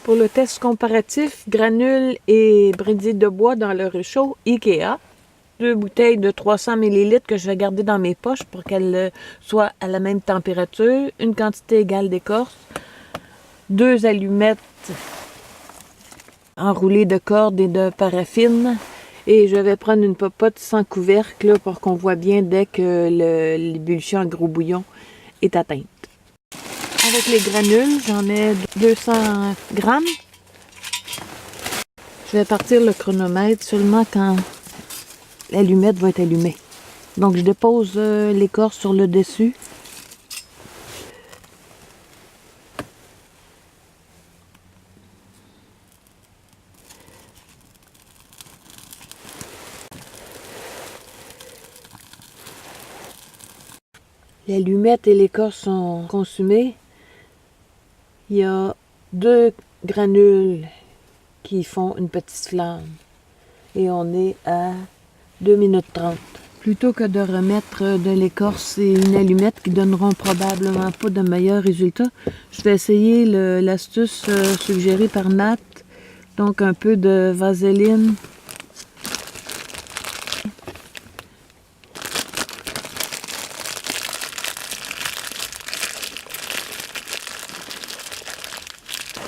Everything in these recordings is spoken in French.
Pour le test comparatif, granules et brindilles de bois dans le réchaud IKEA. 2 bouteilles de 300 ml que je vais garder dans mes poches pour qu'elles soient à la même température. Une quantité égale d'écorce. 2 allumettes enroulées de corde et de paraffine. Et je vais prendre une popote sans couvercle là, pour qu'on voit bien dès que l'ébullition en gros bouillon est atteinte. Avec les granules, j'en mets 200 grammes. Je vais partir le chronomètre seulement quand l'allumette va être allumée. Donc je dépose l'écorce sur le dessus. L'allumette et l'écorce sont consumées. Il y a 2 granules qui font une petite flamme. Et on est à 2 minutes 30. Plutôt que de remettre de l'écorce et une allumette qui donneront probablement pas de meilleurs résultats, je vais essayer l'astuce suggérée par Nat. Donc un peu de vaseline.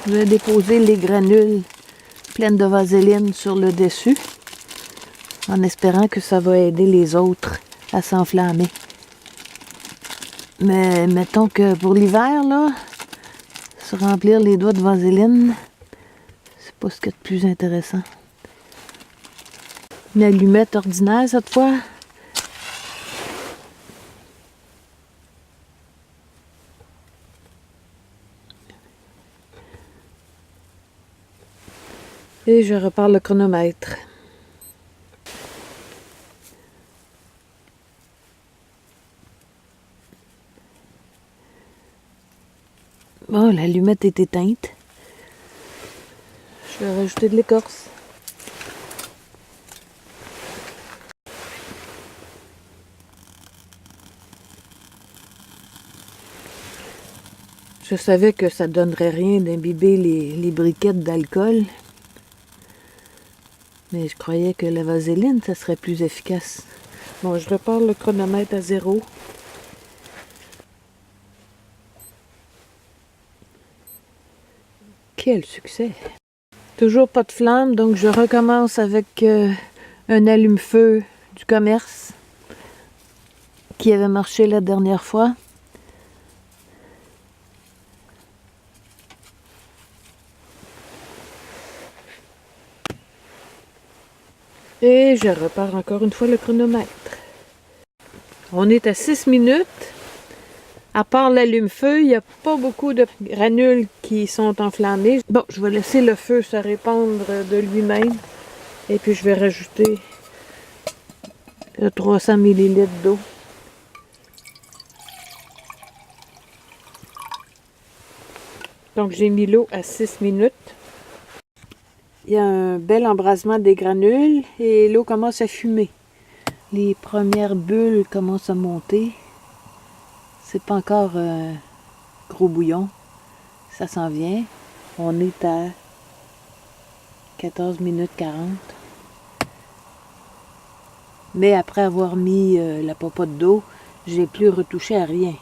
Je vais déposer les granules pleines de vaseline sur le dessus, en espérant que ça va aider les autres à s'enflammer. Mais mettons que pour l'hiver, là, se remplir les doigts de vaseline, c'est pas ce qu'il y a de plus intéressant. Une allumette ordinaire cette fois. Et je repars le chronomètre. Bon, l'allumette est éteinte. Je vais rajouter de l'écorce. Je savais que ça donnerait rien d'imbiber les briquettes d'alcool. Mais je croyais que la vaseline, ça serait plus efficace. Bon, je repars le chronomètre à 0. Quel succès! Toujours pas de flamme, donc je recommence avec un allume-feu du commerce qui avait marché la dernière fois. Et je repars encore une fois le chronomètre. On est à 6 minutes. À part l'allume-feu, il n'y a pas beaucoup de granules qui sont enflammés. Bon, je vais laisser le feu se répandre de lui-même. Et puis je vais rajouter 300 ml d'eau. Donc j'ai mis l'eau à 6 minutes. Il y a un bel embrasement des granules et l'eau commence à fumer. Les premières bulles commencent à monter. C'est pas encore gros bouillon. Ça s'en vient. On est à 14 minutes 40. Mais après avoir mis la popote d'eau, j'ai plus retouché à rien.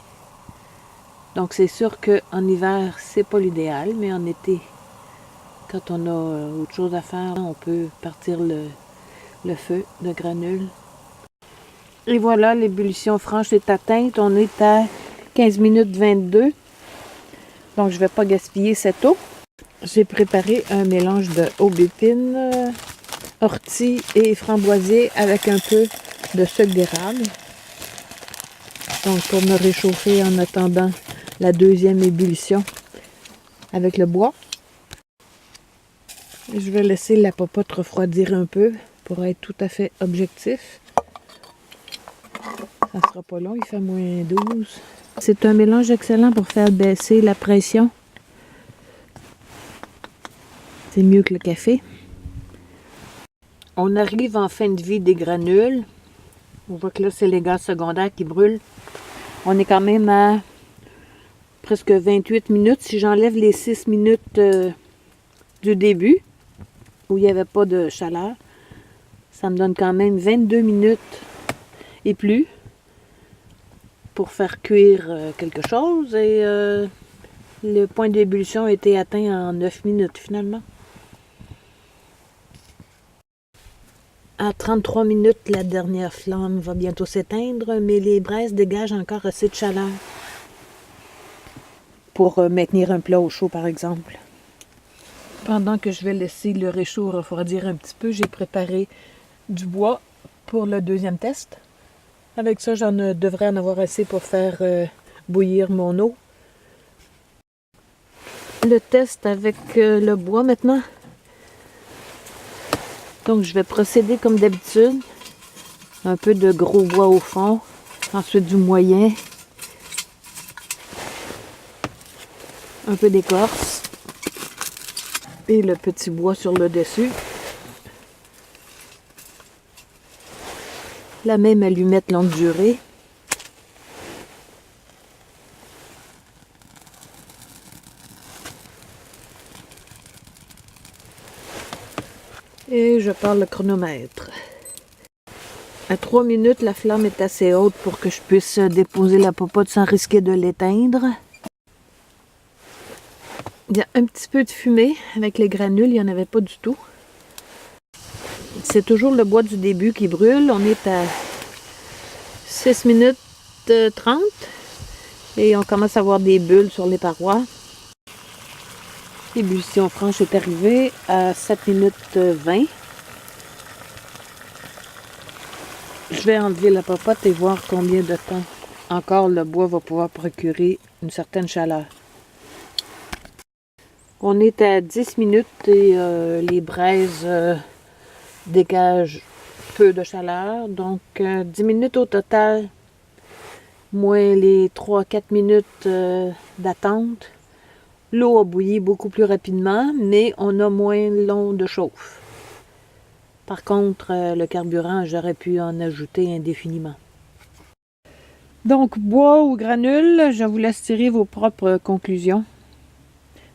Donc c'est sûr qu'en hiver, c'est pas l'idéal, mais en été, quand on a autre chose à faire, on peut partir le feu de granules. Et voilà, l'ébullition franche est atteinte. On est à 15 minutes 22. Donc, je ne vais pas gaspiller cette eau. J'ai préparé un mélange de aubépine, ortie et framboisier avec un peu de sucre d'érable. Donc, pour me réchauffer en attendant la deuxième ébullition avec le bois. Je vais laisser la popote refroidir un peu pour être tout à fait objectif. Ça sera pas long, il fait moins 12. C'est un mélange excellent pour faire baisser la pression. C'est mieux que le café. On arrive en fin de vie des granules. On voit que là, c'est les gaz secondaires qui brûlent. On est quand même à presque 28 minutes. Si j'enlève les 6 minutes du début, où il n'y avait pas de chaleur, ça me donne quand même 22 minutes et plus pour faire cuire quelque chose. Et le point d'ébullition a été atteint en 9 minutes finalement. À 33 minutes, la dernière flamme va bientôt s'éteindre, mais les braises dégagent encore assez de chaleur pour maintenir un plat au chaud, par exemple. Pendant que je vais laisser le réchaud refroidir un petit peu, j'ai préparé du bois pour le deuxième test. Avec ça, j'en devrais en avoir assez pour faire bouillir mon eau. Le test avec le bois maintenant. Donc, je vais procéder comme d'habitude. Un peu de gros bois au fond, ensuite du moyen, un peu d'écorce et le petit bois sur le dessus. La même allumette longue durée. Et je pars le chronomètre. À 3 minutes, la flamme est assez haute pour que je puisse déposer la popote sans risquer de l'éteindre. Il y a un petit peu de fumée avec les granules, il n'y en avait pas du tout. C'est toujours le bois du début qui brûle. On est à 6 minutes 30 et on commence à avoir des bulles sur les parois. L'ébullition franche est arrivée à 7 minutes 20. Je vais enlever la popote et voir combien de temps encore le bois va pouvoir procurer une certaine chaleur. On est à 10 minutes et les braises dégagent peu de chaleur. Donc 10 minutes au total, moins les 3-4 minutes d'attente. L'eau a bouilli beaucoup plus rapidement, mais on a moins long de chauffe. Par contre, le carburant, j'aurais pu en ajouter indéfiniment. Donc, bois ou granules, je vous laisse tirer vos propres conclusions.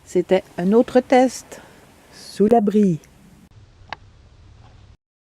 C'était un autre test sous l'abri.